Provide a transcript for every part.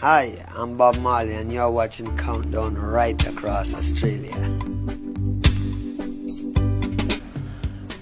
Hi, I'm Bob Marley and you're watching Countdown right across Australia.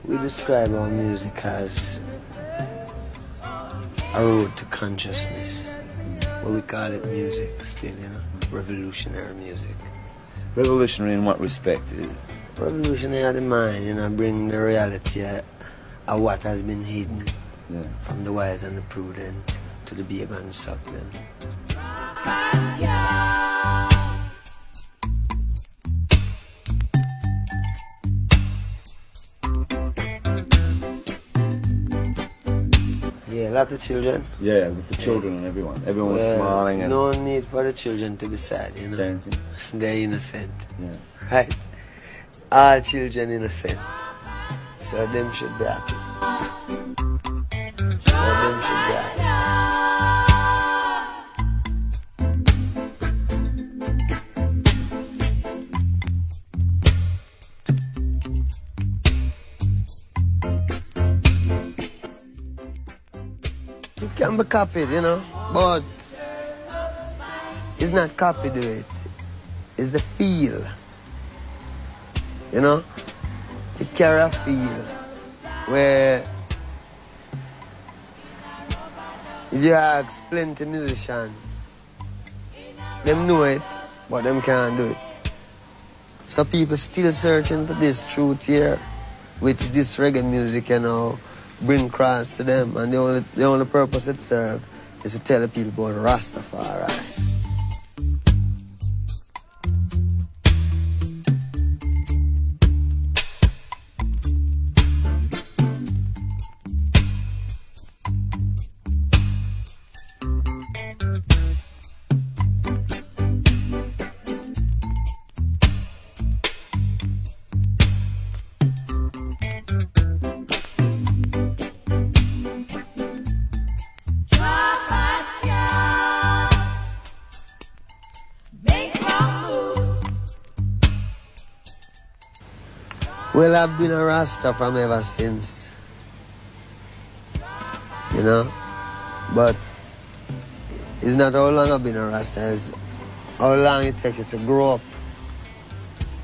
We describe our music as a road to consciousness. But we call it music still, revolutionary music. Revolutionary in what respect? Revolutionary of the mind, bring the reality of what has been hidden from the wise and the prudent to the babe and the suckling. Yeah, a lot of children. Yeah, with the children and everyone. Everyone was smiling. And no need for the children to be sad, dancing. They're innocent. Yeah. Right? All children innocent. So them should be happy. It can be copied, but it's not copied to it. It's the feel. It carry a feel where if you ask plenty musicians, them know it, but them can't do it. So people still searching for this truth here, which this reggae music, bring across to them, and the only purpose it serves is to tell the people about Rastafari. Well, I've been a Rasta from ever since, but it's not how long I've been a Rasta, it's how long it takes you to grow up.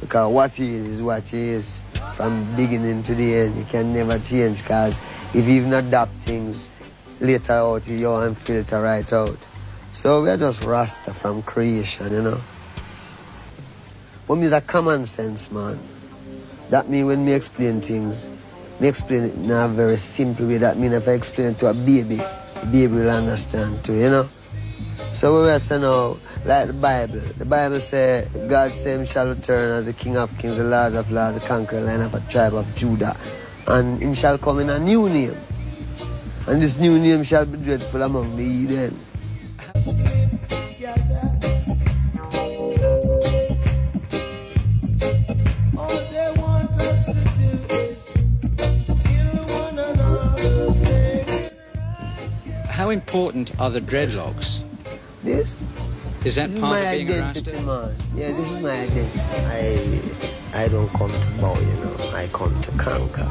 Because what he is what he is, from beginning to the end. You can never change, because if you even adapt things later out, you and filter right out. So we're just Rasta from creation, But me's a common sense, man. That means when me explain things, me explain it in a very simple way. That means if I explain it to a baby, the baby will understand too, So we say now, like the Bible says, God said him shall return as the King of Kings, the Lord of Lords, the conqueror line of a tribe of Judah. And him shall come in a new name. And this new name shall be dreadful among the heathen. How important are the dreadlocks? This is part my of being identity, a Rasta? man. Yeah, this is my identity. I don't come to bow, I come to conquer.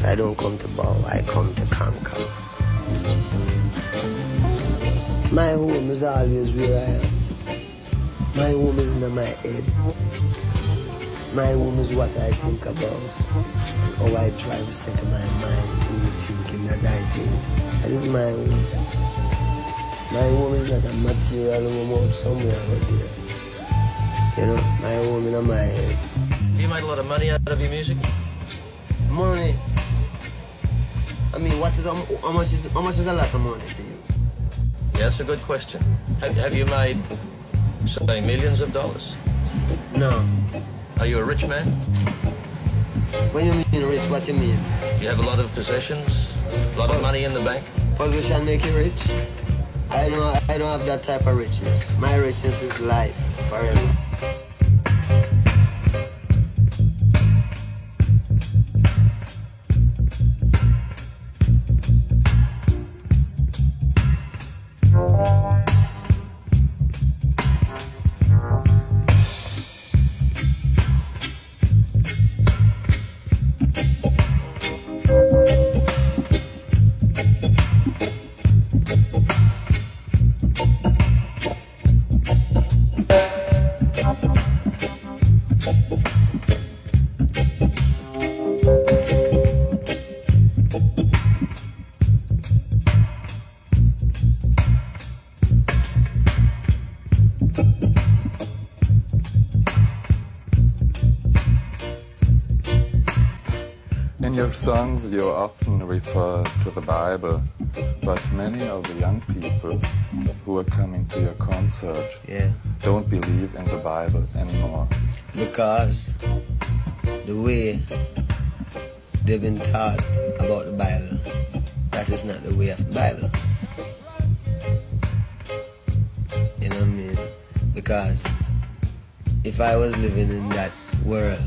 I don't come to bow, I come to conquer. My home is always where I am. My home is in my head. My home is what I think about. How I try to set my mind in the thinking that I think. That is my home. My home is not a material home out somewhere out there. My home in my head. Have you made a lot of money out of your music? Money? I mean, how much is a lot of money to you? Yeah, that's a good question. Have you made, say, millions of dollars? No. Are you a rich man? When you mean rich, what you mean? You have a lot of possessions? A lot of money in the bank? Position make you rich? I don't have that type of richness. My richness is life, forever. your songs, you often refer to the Bible, but many of the young people who are coming to your concert don't believe in the Bible anymore. Because the way they've been taught about the Bible, that is not the way of the Bible. You know what I mean? Because if I was living in that world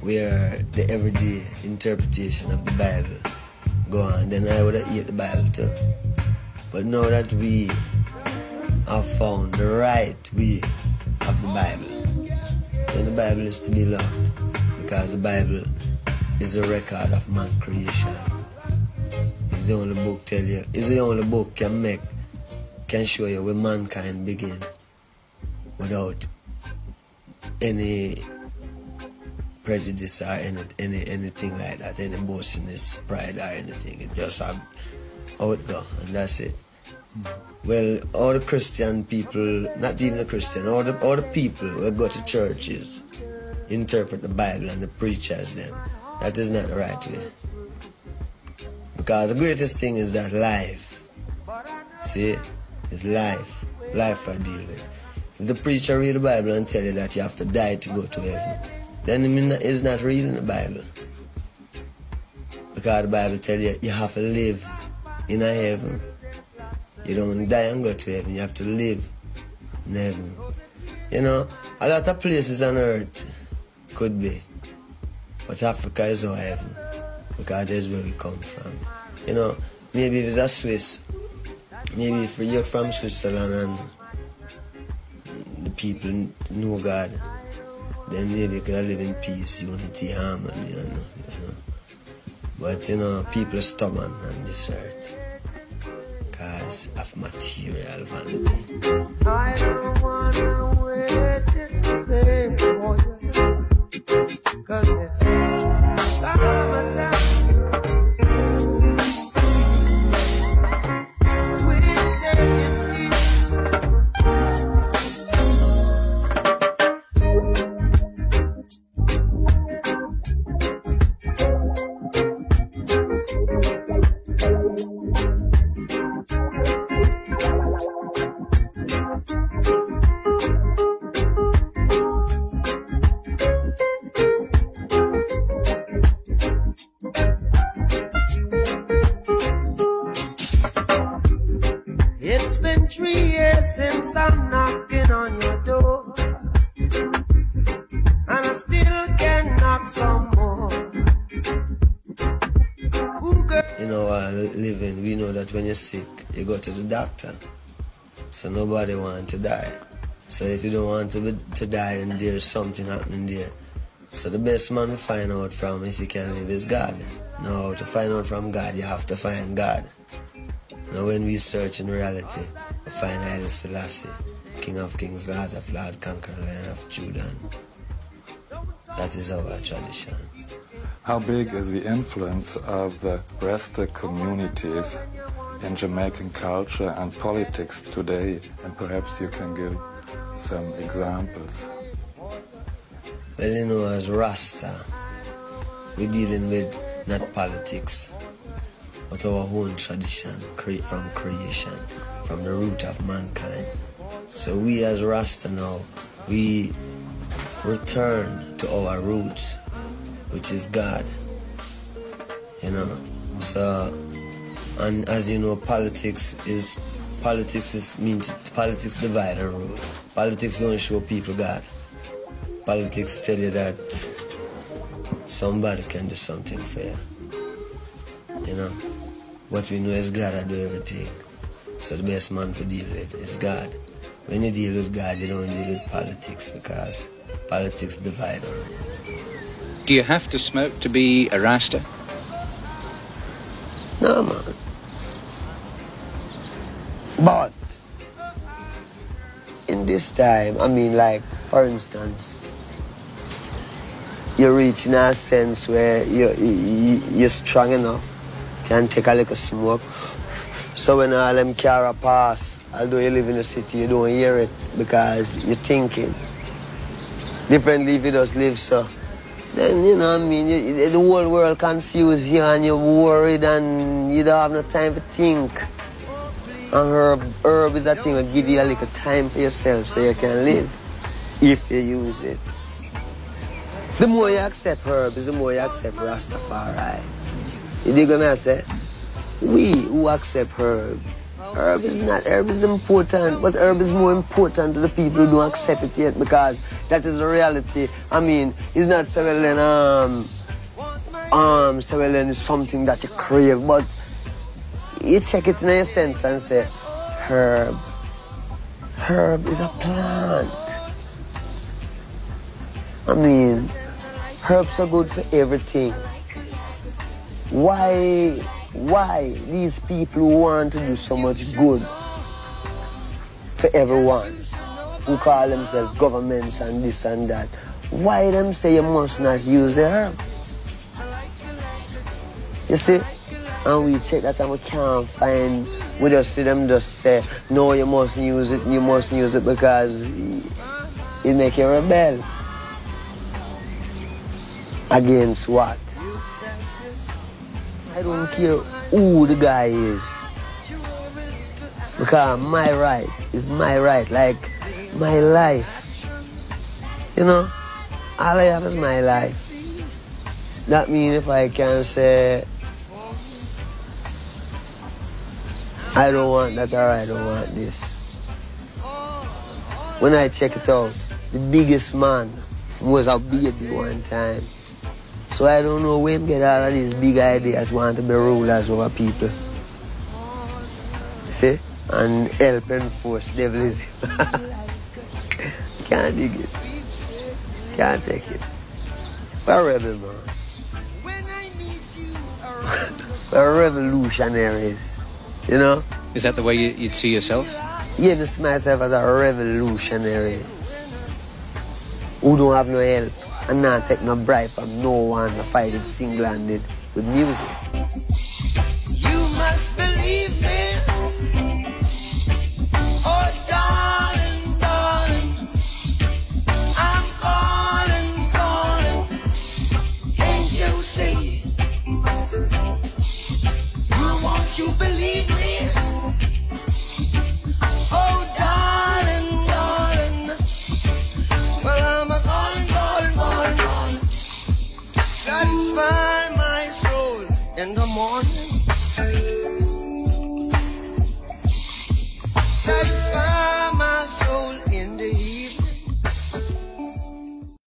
where the everyday interpretation of the Bible go on, then I would have eaten the Bible too. But now that we have found the right way of the Bible, then the Bible is to be loved, because the Bible is a record of man's creation. It's the only book tell you, it's the only book can show you where mankind began without any prejudice or anything like that, any boastiness, pride or anything. It just have out go, and that's it. Well, all the Christian people, not even the Christian, all the people who go to churches interpret the Bible and the preachers them. That is not the right way. Because the greatest thing is that life. See? It's life. Life I deal with. If the preacher read the Bible and tell you that you have to die to go to heaven, then he's not reading the Bible. Because the Bible tells you you have to live in a heaven. You don't die and go to heaven, you have to live in heaven. You know, a lot of places on earth could be, but Africa is our heaven, because that's where we come from. You know, maybe if it's a Swiss, maybe if you're from Switzerland and the people know God, then maybe you could live in peace, unity, harmony, you know. But, you know, people are stubborn on this earth because of material vanity. I don't want to wait anymore, 'cause it's summertime. It's been 3 years since I'm knocking on your door, and I still can knock some more. You know, living, we know that when you're sick, you go to the doctor. So nobody wants to die. So if you don't want to die, then there's something happening there. So the best man to find out from, if you can live, is God. Now, to find out from God, you have to find God. Now when we search in reality, we find Haile Selassie, King of Kings, Lord of Lords, Conqueror, Lion of Judah. That is our tradition. How big is the influence of the Rasta communities in Jamaican culture and politics today? And perhaps you can give some examples. Well, you know, as Rasta, we're dealing with not politics, but our own tradition from creation, from the root of mankind. So we as Rasta now, we return to our roots, which is God, you know. So, and as you know, politics divide and rule. Politics don't show people God. Politics tell you that somebody can do something fair, you know. What we know is God that do everything. So the best man to deal with is God. When you deal with God, you don't deal with politics, because politics divide and rule. Do you have to smoke to be a Rasta? No, man. But in this time, I mean, like, for instance, you're reaching a sense where you're strong enough, can take a little smoke. So when all them car pass, although you live in the city, you don't hear it because you're thinking differently if you just live so. then, you know what I mean, the whole world confused you and you're worried and you don't have no time to think. And herb is that thing that give you a little time for yourself so you can live, if you use it. The more you accept herbs, the more you accept Rastafari. You dig what I say? We who accept herb herb is important, but herb is more important to the people who don't accept it yet, because that is the reality. I mean, it's not selling selling is something that you crave, but you check it in your sense and say, herb is a plant. I mean, herbs are good for everything. Why these people who want to do so much good for everyone, who call themselves governments and this and that, why them say you must not use the herb? You see? And we check that and we can't find, we just see them just say, no, you mustn't use it because it make you rebel. Against what? I don't care who the guy is, because my right is my right, like my life. You know, all I have is my life. That means if I can say, I don't want that or I don't want this. When I check it out, the biggest man was a baby one time. So I don't know where him get all of these big ideas, want to be rulers over people. See? And help enforce devilism. Can't dig it. Can't take it. We're rebel, man. We're revolutionaries. You know? Is that the way you'd see yourself? Yeah, I see myself as a revolutionary who don't have no help and not take no bribe from no one to fight it single-handed with music. You must believe me. Oh, darling, darling, I'm calling. Can't you see? Won't you believe me? Oh, darling, well, I'm a calling. Satisfy my soul in the morning. Satisfy